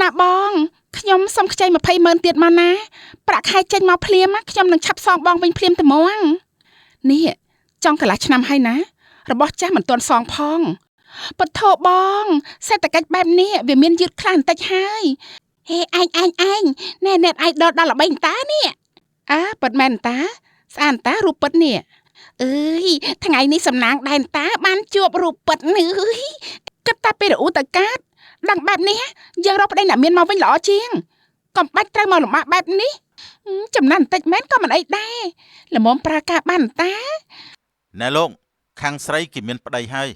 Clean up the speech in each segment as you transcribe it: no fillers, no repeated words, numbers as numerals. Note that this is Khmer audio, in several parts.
ណាបងខ្ញុំសុំខ្ចី200000ទៀតមកណាប្រាក់ខែចេញមកភ្លាមខ្ញុំនឹងឆាប់សងបងវិញភ្លាមតែហ្មងនេះចង់កន្លះឆ្នាំហើយណារបស់ចាស់មិនទាន់សងផងពធបងសេដ្ឋកិច្ចបែបនេះវាមានយឺតខ្លះបន្តិចហើយហេឯងណែអ្នកអាយដល់ល្បីតានេះប៉ិតមែនតាស្អាតតារូបពិតនេះអើយថ្ងៃនេះសំណាងដែនតាបានជួបរូបពិតនេះគិតតែពេលរអ៊ូតកាតដឹងបែបនេះយើងរកប្តីអ្នកមានមកវិញល្អជាងកុំបាច់ត្រូវមកលំបាកបែបនេះចំណានបន្តិចមែនក៏មិនអីដែរល្មមប្រើការបានតាណែលោកខាងស្រីគេមានប្តីហើយ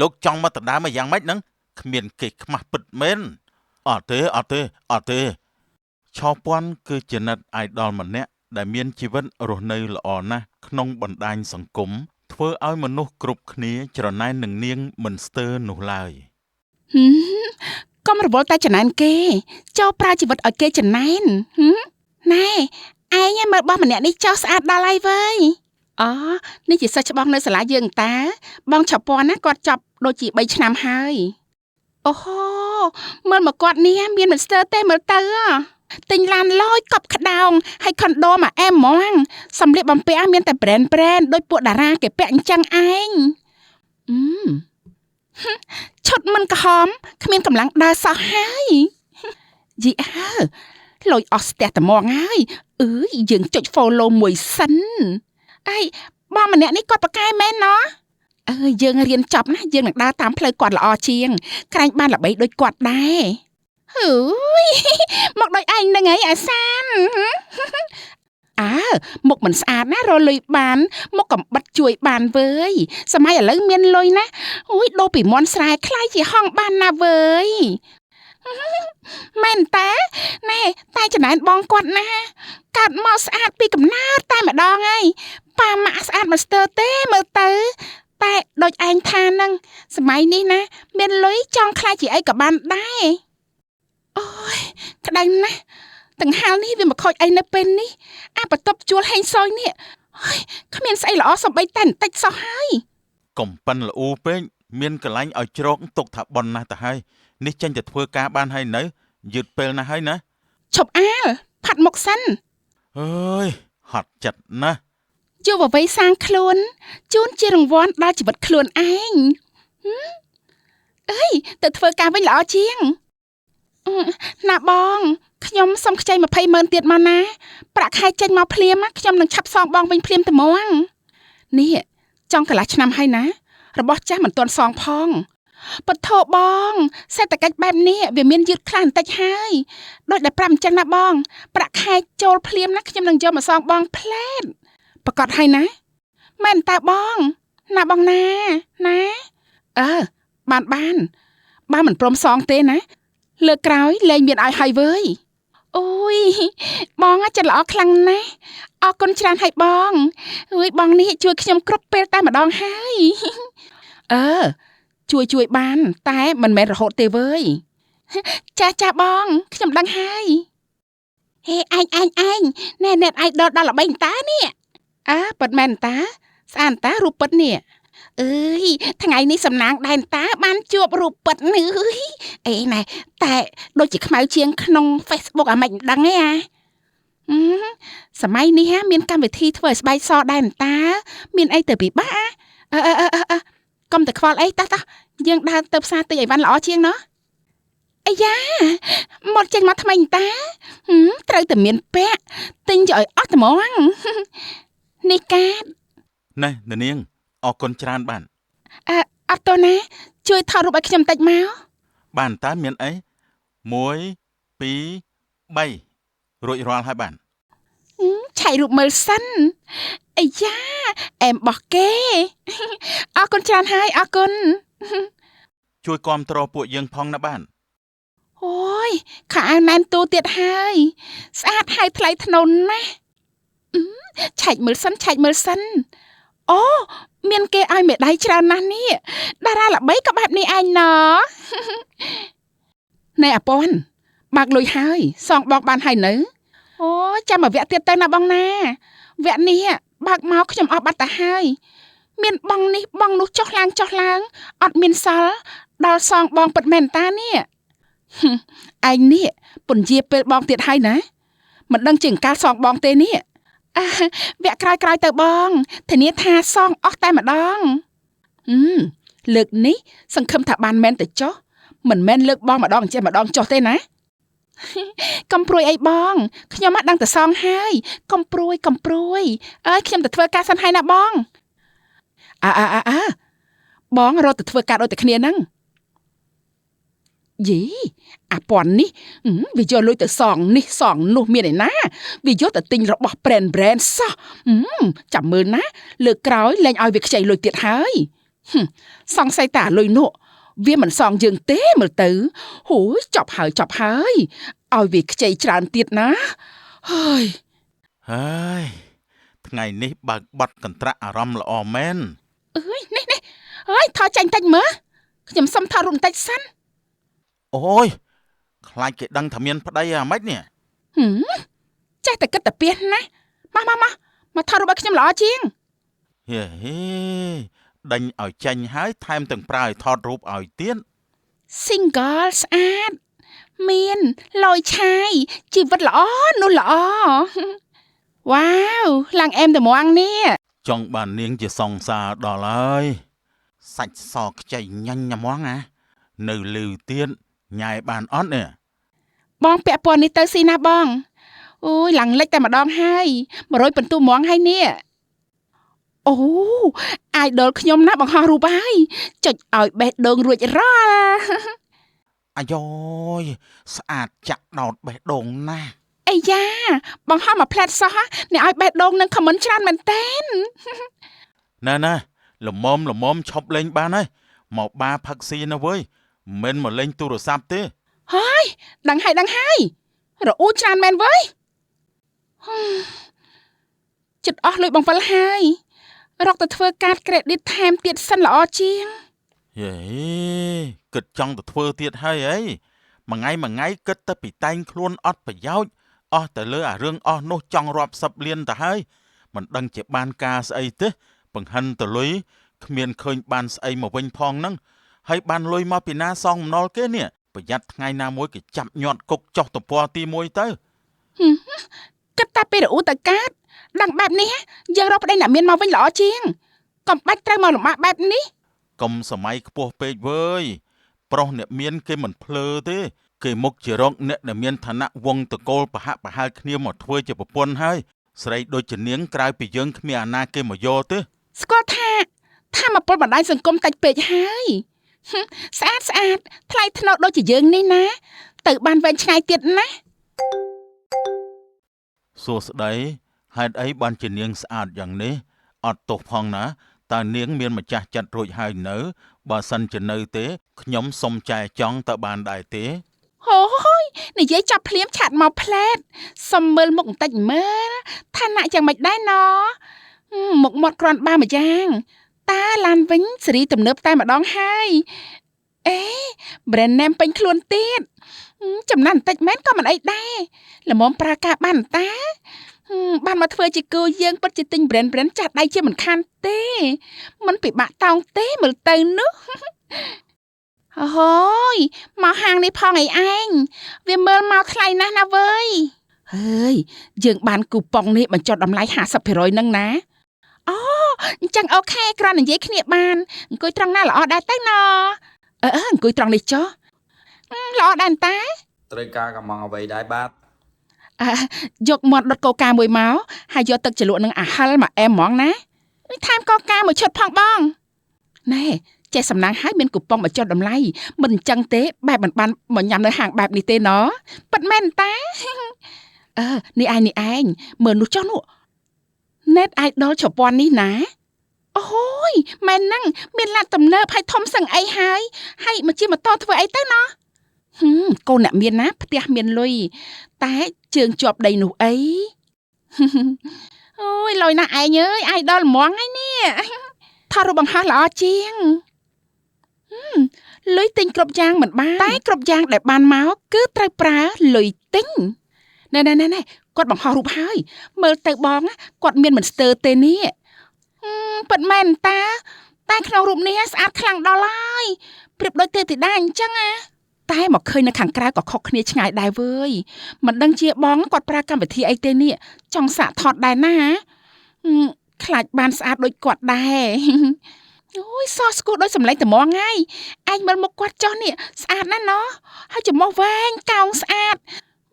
លោកចង់មកដណ្ដើមយ៉ាងម៉េចហ្នឹងគ្មានគេខ្មាស់ពិតមែនអត់ទេឆោពាន់គឺជានិតអាយដលម្នាក់ដែលមានជីវិតរស់នៅល្អណាស់ក្នុងបណ្ដាញសង្គមធ្វើឲ្យមនុស្សគ្រប់គ្នាច្រណែននឹងនាងមិនស្ទើរនោះឡើយកុំរវល់តែចំណែនគេចូលប្រើជីវិតឲ្យគេចំណែនណែឯងមើលបោះម្នាក់នេះចោះស្អាតដល់ហើយវើយអូនេះជាសិស្សច្បងនៅសាលាយើងតាបងឆាប់ពាន់ណាគាត់ចប់ដូចជា3ឆ្នាំហើយអូហូមើលមកគាត់នេះមានមិនស្ទើរទេមើលទៅទិញឡានលយកប់ក្តោងហើយខុនដូមកអែមហ្មងសម្លៀកបំពាក់មានតែប្រេនដូចពួកតារាគេពាក់អញ្ចឹងឯងឈុតមិនក្រហមគ្មានកម្លាំងដើរសោះហើយយីលុយអស់ស្ទះតែមកហើយយើងចុច follow មួយសិនអីបងម្នាក់នេះគាត់ប្រកែមែនណោះយើងរៀនចប់ណាយើងនឹងដើរតាមផ្លូវគាត់ល្អជាងក្រែងបានល្បីដូចគាត់ដែរមកដូចឯងនឹងអីអាសានមុខមិនស្អាតណារលុយបានមុខកំបិតជួយបានវើយសម័យឥឡូវមានលុយណាដូរពីមន់ស្រែខ្លាយជាហងបានណាវើយមែនតាណែតែចំណែនបងគាត់ណាកាត់មកស្អាតពីកំណើតតែម្ដងហើយប៉ាម៉ាក់ស្អាតមិនស្ទើរទេមើលទៅតែដូចឯងថានឹងសម័យនេះណាមានលុយចង់ខ្លាចជាអីក៏បានដែរអូយក្តៅណាស់ទាំងហាលនេះវាមកខូចអីនៅពេលនេះបន្ទប់ជួលហេងសយនេះគ្មានស្អីល្អសំបីតែបន្តិចសោះហើយកុំប៉ិនល្អូពេកមានកន្លែងឲ្យជ្រកទុកថាប៉ុនណាស់ទៅហើយនេះចេញទៅធ្វើការបានហើយនៅយឺតពេលណាស់ហើយណាឈប់អាលផាត់មុខសិនអើយហត់ចិត្តណាស់ជួបអ្វីសាងខ្លួនជូនជារង្វាន់ដល់ជីវិតខ្លួនឯងទៅធ្វើការវិញល្អជាងណាបងខ្ញុំសុំខ្ចី200000ទៀតមកណាប្រាក់ខែចេញមកភ្លាមខ្ញុំនឹងឆាប់សងបងវិញភ្លាមតែហ្មងនេះចង់កន្លះឆ្នាំហើយណារបស់ចាស់មិនទាន់សងផងពធបងសេដ្ឋកិច្ចបែបនេះវាមានយឺតខ្លះបន្តិចហើយដូចដែលប្រាប់អញ្ចឹងណាបងប្រាក់ខែចូលភ្លាមណាខ្ញុំនឹងយកមកសងបងផ្លែតប្រកាសហើយណាមែនតើបងណាបងណាបានបើមិនព្រមសងទេណាលើកក្រោយលែងមានឲ្យហើយវើយអូយបងចិត្តល្អខ្លាំងណាស់អរគុណច្រើនហើយបងបងនេះជួយខ្ញុំគ្រប់ពេលតែម្ដងហើយជួយបានតែមិនមែនរហូតទេវើយចាបងខ្ញុំដឹងហើយហេឯងណែអ្នកអាយដល់ល្បីតានេះពិតមែនតាស្អាតតារូបពិតនេះថ្ងៃនេះសំណាងដែនតាបានជួបរូបពិតនេះណែតែដូចជាខ្មៅជាងក្នុង Facebook អាមិនដឹងទេសម័យនេះមានកម្មវិធីធ្វើឲ្យស្បែកសដែនតាមានអីទៅពិបាកកុំតែខ្វល់អីតោះយើងដើរទៅផ្សារទិញអីវ៉ាន់ល្អជាងណោះអាយ៉ាមកចេញមកថ្មីតាត្រូវតែមានពាក់ទិញយកឲ្យអស់ត្មងនេះកាតណែនាងអរគុណច្រើនបានអត់តោះណាជួយថតរូបឲ្យខ្ញុំតិចមកបានតើមានអី1 2 3រួចរាល់ហើយបានឆៃរូបមើលសិនអាយ៉ាអែមបោះគេអរគុណច្រើនហើយអរគុណជួយគាំទ្រពួកយើងផងណាបានអូយខោអាវណែនទូទៀតហើយស្អាតហើយថ្លៃថ្នូរណាស់ឆែកមើលសិនអូមានគេឲ្យមេដៃច្រើនណាស់នេះតារាល្បីក៏បែបនេះឯងណណែអាប៉ុនបើកលុយហើយសងបងបានហើយនៅអូចាំមួយវគ្គទៀតទៅណាបងណាវគ្គនេះបើកមកខ្ញុំអស់បាត់ទៅហើយមានបងនេះបងនោះចុះឡើងអត់មានសល់ដល់សងបងពិតមែនតានេះ ឯងនេះពន្យាពេលបងទៀតហើយណាមិនដឹងជាការសងបងទេនេះវគ្គក្រោយទៅបងធានាថាសងអស់តែម្ដងលើកនេះសង្ឃឹមថាបានមែនទៅចុះមិនមែនលើកបងម្ដងចេះម្ដងចុះទេណាកំព្រួយអីបងខ្ញុំមកដឹងតែសងហើយកំព្រួយអើយខ្ញុំទៅធ្វើការសិនហើយណាបងបងរត់ទៅធ្វើការដូចតែគ្នាហ្នឹងយីអាពន់នេះវាយកលុយទៅសងនេះសងនោះមានឯណាវាយកទៅទិញរបស់ brand សោះចាំមើលណាលើកក្រោយលែងឲ្យវាខ្ចីលុយទៀតហើយសង្ស័យតាលុយនោះវាមិនសងយើងទេមើលទៅហូយចប់ហើយឲ្យវាខ្ចីច្រើនទៀតណាហើយថ្ងៃនេះបើកបတ်កន្ត្រាក់អារម្មណ៍ល្អមែនអើយនេះអើយថតចាញ់តិចមើលខ្ញុំសុំថតរូបបន្តិចសិនអូយខ្លាចគេដឹងថាមានប្តីអាម៉េចនេះចេះតែគិតតែពីណាមកថតរូបឲ្យខ្ញុំល្អជាងហេដេញឲ្យចាញ់ហើយថែមទាំងប្រើឲ្យថតរូបឲ្យទៀត single ស្អាតមានលយឆាយជីវិតល្អនោះល្អវ៉ាវឡើងអែមតែមកនេះចង់បាននាងជាសង្សារដល់ហើយសាច់សខ្ចីញ៉ាញ់ញ៉ាំងណានៅលឺទៀតញ៉ាយបានអត់នេះបងពាក់ព័ន្ធនេះទៅស៊ីណាបងអូយឡើងលិចតែម្ដងហើយ100ពិន្ទុហ្មងហើយនេះអូអាយដលខ្ញុំណាបង្ហោះរូបហើយចុចឲ្យបេះដូងរួចរាល់អាយ៉យស្អាតចាក់ដោតបេះដូងណាអីយ៉ាបង្ហោះមកផ្លែតសោះអ្នកឲ្យបេះដូងនឹងខមមិនច្រើនមែនតើណាល្មមឈប់លេងបានហើយមកបាផឹកស៊ីណាវើយមិនមកលេងទូរស័ព្ទទេហើយដឹងហើយរអ៊ូច្រើនមែនវើយចិត្តអស់លុយបងវិលហើយរកទៅធ្វើកាតក្រេឌីតថែមទៀតសិនល្អជាងយេគិតចង់ទៅធ្វើទៀតហើយអីមួយថ្ងៃគិតតែពីតែងខ្លួនអត់ប្រយោជន៍អស់តែលើអារឿងអស់នោះចង់រាប់សិបលានទៅហើយមិនដឹងជាបានការស្អីទេបង្ហិនទៅលុយគ្មានឃើញបានស្អីមកវិញផងហ្នឹងហើយបានលុយមកពីណាសងម្ដលគេនេះប្រយ័ត្នថ្ងៃណាមួយគេចាប់ញាត់គុកចុះទំព័រទី1ទៅគិតតែពីរអ៊ូទៅកើតដឹងបែបនេះយើងរកប្តីអ្នកមានមកវិញល្អជាងកុំបាច់ត្រូវមកលំបាកបែបនេះកុំសម័យខ្ពស់ពេកវើយប្រុសអ្នកមានគេមិនភ្លើទេគេមុខជារកអ្នកដែលមានឋានៈវងតកូលប្រហាក់ប្រហែលគ្នាមកធ្វើជាប្រពន្ធហើយស្រីដូចជានាងក្រៅពីយើងគ្មានអាណាគេមកយកទេស្គាល់ថាមកពលបណ្ដាញសង្គមតិចពេកហើយស្អាតថ្លៃថ្នូរដូចជាយើងនេះណាទៅបានវែងឆ្ងាយទៀតណាសួស្ដីហេតុអីបានជានាងស្អាតយ៉ាងនេះអត់ទោសផងណាតើនាងមានម្ចាស់ចិត្តរួចហើយនៅបើសិនជានៅទេខ្ញុំសុំចែចង់តើបានដែរទេអូយនិយាយចាប់ភ្លាមឆាត់មកផ្លែតសុំមើលមុខបន្តិចមើលឋានៈយ៉ាងម៉េចដែរណមុខមាត់គ្រាន់បានមួយយ៉ាងតាឡានវិញសេរីទំនើបតែម្ដងហើយbrand name ពេញខ្លួនទៀតចំណានបន្តិចមែនក៏មិនអីដែរល្មមប្រើការបានតាបានមកធ្វើជាគូយើងពិតជាទិញ brand ចាស់ដៃជាមិនខានទេមិនពិបាកតោងទេមើលទៅនោះអូយមកហាងនេះផងអីឯងវាមើលមកថ្លៃណាស់ណាវើយហើយយើងបានគូប៉ុងនេះបញ្ចុះតម្លៃ 50% ហ្នឹងណាអូអញ្ចឹងអូខេគ្រាន់និយាយគ្នាបានអង្គុយត្រង់ណាល្អដែរទៅណអង្គុយត្រង់នេះចុះល្អដែរតាត្រូវការកំងអ្វីដែរបាទយកមាត់ដុតកូកាមួយមកហើយយកទឹកជ្រលក់នឹងអាហិលមកអែមហ្មងណាថែមកូកាមួយឈុតផងបងណែចេះសំណាងហើយមានគូប៉ុងបញ្ចុះតម្លៃមិនអញ្ចឹងទេបែបមិនបានមកញ៉ាំនៅហាងបែបនេះទេណប៉ិតមែនតានេះឯងមើលនោះចុះនោះ Net Idol ជប៉ុននេះណាអូយមែនហ្នឹងមានឡានទំនើបហើយធំសឹងអីហើយមកជិះម៉ូតូធ្វើអីទៅណកូនអ្នកមានណាផ្ទះមានលុយតែជើងជាប់ដីនោះអីអូយលុយណាស់ឯងអើយ Idol ហ្មងហើយនេះថតរូបបង្ហោះល្អជាងលុយទិញគ្រប់យ៉ាងមិនបានតែគ្រប់យ៉ាងដែលបានមកគឺត្រូវប្រើលុយទិញណែគាត់បង្ហោះរូបហើយមើលទៅបងគាត់មានមិនស្ទើរទេនេះប៉ិតមែនតាតែក្នុងរូបនេះស្អាតខ្លាំងដល់ហើយប្រៀបដូចទេវធីតាអញ្ចឹង តែមកឃើញនៅខាងក្រៅក៏ខុសគ្នាឆ្ងាយដែរវើយមិនដឹងជាបងគាត់ប្រើកម្មវិធីអីទេនេះចង់សាកថតដែរណាខ្លាចបានស្អាតដូចគាត់ដែរអូយសោះស្គូដូចសម្លេងត្មងហើយឯងមើលមុខគាត់ចុះនេះស្អាតណាស់ណោះហើយច្រមុះវែងកោងស្អាត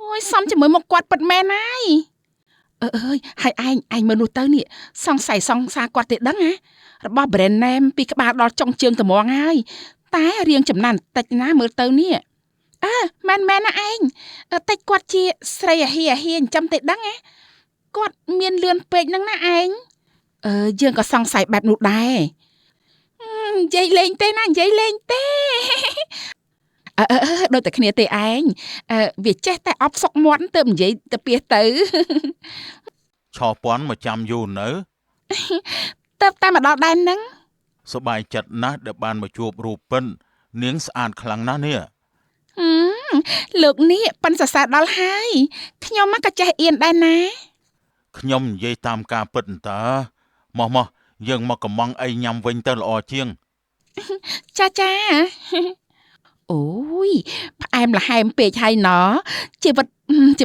អូយសមជាមួយមុខគាត់ពិតមែនហើយអើយហើយឯងមើលនោះទៅនេះសង្ស័យសង្សារគាត់ទេដឹងណារបស់ brand name ពីក្បាលដល់ចុងជើងត្មងហើយតែរៀងចំណានតិចណាមើលទៅនេះមែនណាឯងតិចគាត់ជាស្រីអាហៀចិញ្ចឹមទេដឹងណាគាត់មានលឿនពេកហ្នឹងណាឯងយើងក៏សង្ស័យបែបនោះដែរនិយាយលេងទេណានិយាយលេងទេដូចតែគ្នាទេឯងវាចេះតែអប់សុកមាត់ទៅនិយាយទៅពីទៅ ឆោពាន់មកចាំយូរនៅ ទៅតែមកដល់ដែរហ្នឹង សប្បាយចិត្តណាស់ដែលបានមកជួបរូបពិននាងស្អាតខ្លាំងណាស់នេះ លោកនេះប៉ិនសរសើរដល់ហើយខ្ញុំមកក៏ចេះអៀនដែរណា ខ្ញុំនិយាយតាមការពិតតើមកយើងមកកំងអីញ៉ាំវិញទៅល្អជាង ចា អូយផ្អែមល្ហែមពេកហើយណោះជី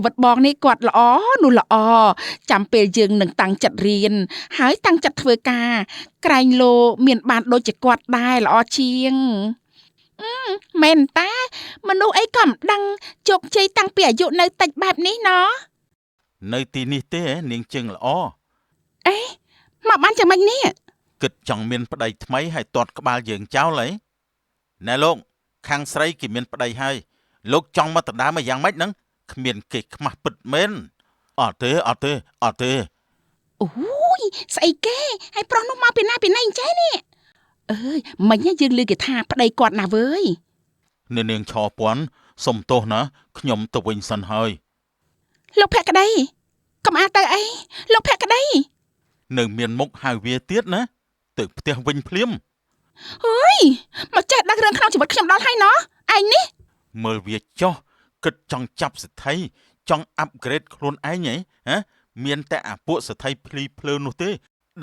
វិតបងនេះគាត់ល្អនោះល្អចាំពេលយើងនឹងតាំងចិត្តរៀនហើយតាំងចិត្តធ្វើការក្រែងលោមានបានដូចជាគាត់ដែរល្អជាងមែនតាមនុស្សអីក៏មិនដឹងជោគជ័យតាំងពីអាយុនៅតិចបែបនេះណោះ នៅទីនេះទេនាងជើងល្អ មកបានយ៉ាងម៉េចនេះ គិតចង់មានប្តីថ្មីហើយទាត់ក្បាលយើងចោលហីណែលោកខាងស្រីគេមានប្តីហើយលោកចង់មកដណ្ដើមមកយ៉ាងម៉េចហ្នឹងគ្មានគេខ្មាស់ពិតមែនអត់ទេ អូយស្អីគេហើយប្រុសនោះមកពីណាអញ្ចេះនេះមិញយើងឮគេថាប្តីគាត់ណាវើយ នាងឆោពាន់សុំទោសណាខ្ញុំទៅវិញសិនហើយ លោកភក្តីកុំអាទៅអីលោកភក្តី នៅមានមុខហៅវាទៀតណាទៅផ្ទះវិញភ្លាម អើយមកចេះដឹងរឿងក្នុងជីវិតខ្ញុំដល់ហើយណោះឯងនេះ មើលវាចោះគិតចង់ចាប់សិទ្ធិចង់អាប់ក្រេតខ្លួនឯងហ៎មានតែអាពួកសិទ្ធិភ្លីភ្លើនោះទេ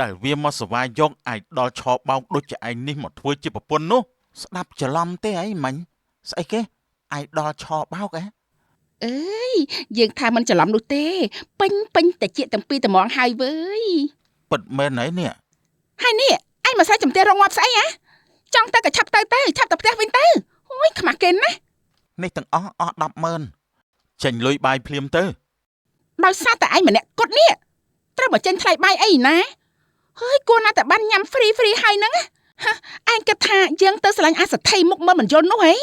ដែលវាមកសវាយកអាយដល់ឆោបោកដូចជាឯងនេះមកធ្វើជាប្រពន្ធនោះស្ដាប់ច្រឡំទេអីមិញស្អីគេអាយដល់ឆោបោកអើយយើងថាមិនច្រឡំនោះទេពេញតែជាទាំងពីរត្មងហើយវើយ ពិតមែនហើយនេះ ហើយនេះឯងមកស្អីចំទះរងងាប់ស្អីចង់ទៅក៏ឆាប់ទៅឆាប់ទៅផ្ទះវិញទៅអូយខ្មាស់គេណា នេះទាំងអស់100000ចេញលុយបាយភ្លាមទៅ ដោយសារតែឯងម្នាក់គត់នេះត្រូវមកចេញថ្លៃបាយអីណាហើយគួរណាតែបានញ៉ាំហ្វ្រីហើយហ្នឹងឯងគិតថាយើងទៅឆ្លាញ់អាសទ្ធិមុខមើលមិនយល់នោះហី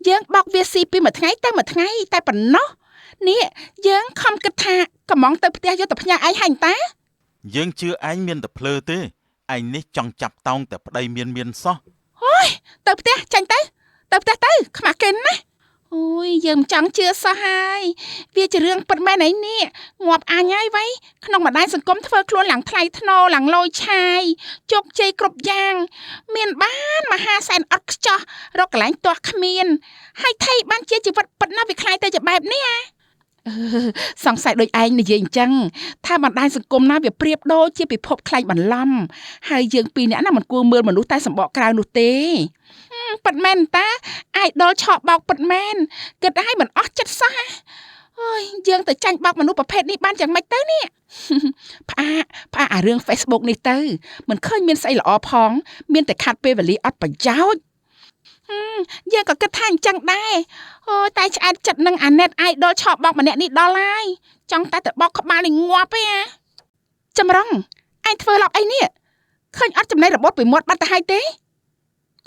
យើងបោកវាស៊ីពីមួយថ្ងៃទៅមួយថ្ងៃតែប៉ុណ្ណោះនេះយើងខំគិតថាកំងទៅផ្ទះយកទៅផ្ញើឯងហាញ់តា យើងជឿឯងមានតែភ្លើទេឯងនេះចង់ចាប់តោងតែប្តីមានសោះ អូយទៅផ្ទះចាញ់ទៅផ្ទះទៅខ្មាស់គេណាអូយយើងមិនចង់ជឿសោះហើយវាជារឿងពិតមែនអីនេះងាប់អញហើយវ៉ៃក្នុងបណ្ដាញសង្គមធ្វើខ្លួនឡើងថ្លៃថ្នូរឡើងលយឆាយជោគជ័យគ្រប់យ៉ាងមានបានមហាសែនអត់ខ្ចោះរកកន្លែងទាស់គ្មានហើយថៃបានជាជីវិតពិតណាស់វាខ្លាយទៅជាបែបនេះសង្ស័យដូចឯងនិយាយអញ្ចឹងថាបណ្ដាញសង្គមណាវាប្រៀបដូចជាពិភពខ្លែងបន្លំហើយយើងពីរនាក់ណាមិនគួរមើលមនុស្សតែសម្បកក្រៅនោះទេប៉ិតមែនតាអាយដល់ឆក់បោកប៉ិតមែនគិតឲ្យមិនអស់ចិត្តសោះអើយយើងទៅចាញ់បោកមនុស្សប្រភេទនេះបានយ៉ាងម៉េចទៅនេះផ្អាអារឿង Facebook នេះទៅមិនឃើញមានស្អីល្អផងមានតែខាត់ពេលវេលាអត់ប្រយោជន៍យើងក៏គិតថាអញ្ចឹងដែរអូយតែឆ្អែតចិត្តនឹងអាណេតអាយដល់ឆក់បោកម្នាក់នេះដល់ហើយចង់តែបោកក្បាលនេះងាប់ទេចម្រងឯងធ្វើឡប់អីនេះឃើញអត់ចំណេះរបត់ពីមាត់បាត់ទៅហើយទេ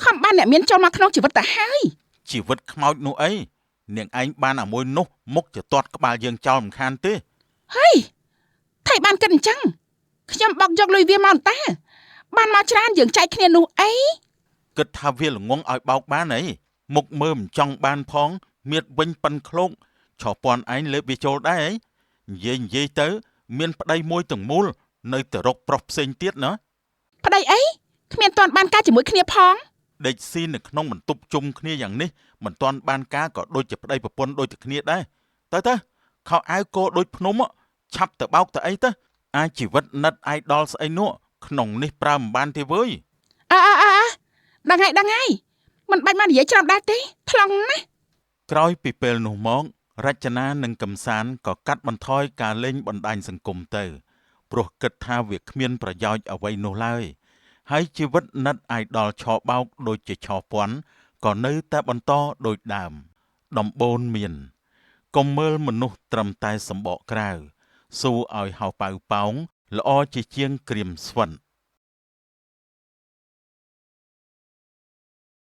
ខំបានអ្នកមានចូលមកក្នុងជីវិតទៅហើយជីវិតខ្មោចនោះអីនាងឯងបានអាមួយនោះមុខជាទាត់ក្បាលយើងចោលមិនខានទេហើយថៃបានគិតអញ្ចឹងខ្ញុំបោកយកលុយវាមកអន្តាបានមកច្រើនយើងចែកគ្នានោះអីគិតថាវាល្ងងឲ្យបោកបានអីមុខមើលមិនចង់បានផងមៀតវិញប៉ិនឃ្លោកឆោពាន់ឯងលើបវាចូលដែរអីនិយាយទៅមានប្តីមួយទាំងមូលនៅតែរកប្រុសផ្សេងទៀតណាប្តីអីគ្មានទាន់បានការជាមួយគ្នាផងដេកស៊ីនៅក្នុងបន្ទប់ជុំគ្នាយ៉ាងនេះមិនទាន់បានការក៏ដូចជាប្តីប្រពន្ធដូចតែគ្នាដែរទៅខោអាវគោដូចភ្នំឆាប់ទៅបោកទៅអីទៅអាចជីវិតណិតអាយដល់ស្អីនោះក្នុងនេះប្រើមិនបានទេវើយដឹងហើយមិនបាច់មកនិយាយច្រើនដែរទេថ្លង់ណា ក្រោយពីពេលនោះមករចនានិងកំសាន្តក៏កាត់បន្ថយការលេងបណ្ដាញសង្គមទៅព្រោះគិតថាវាគ្មានប្រយោជន៍អ្វីនោះឡើយហើយជីវិតណិតអាយដលឆបោកដូចជាឆពាន់ក៏នៅតែបន្តដូចដើមដំបូនមានកុំមើលមនុស្សត្រឹមតែសម្បកក្រៅស៊ូឲ្យហៅប៉ៅប៉ោងល្អជាជាងក្រៀមស្វិន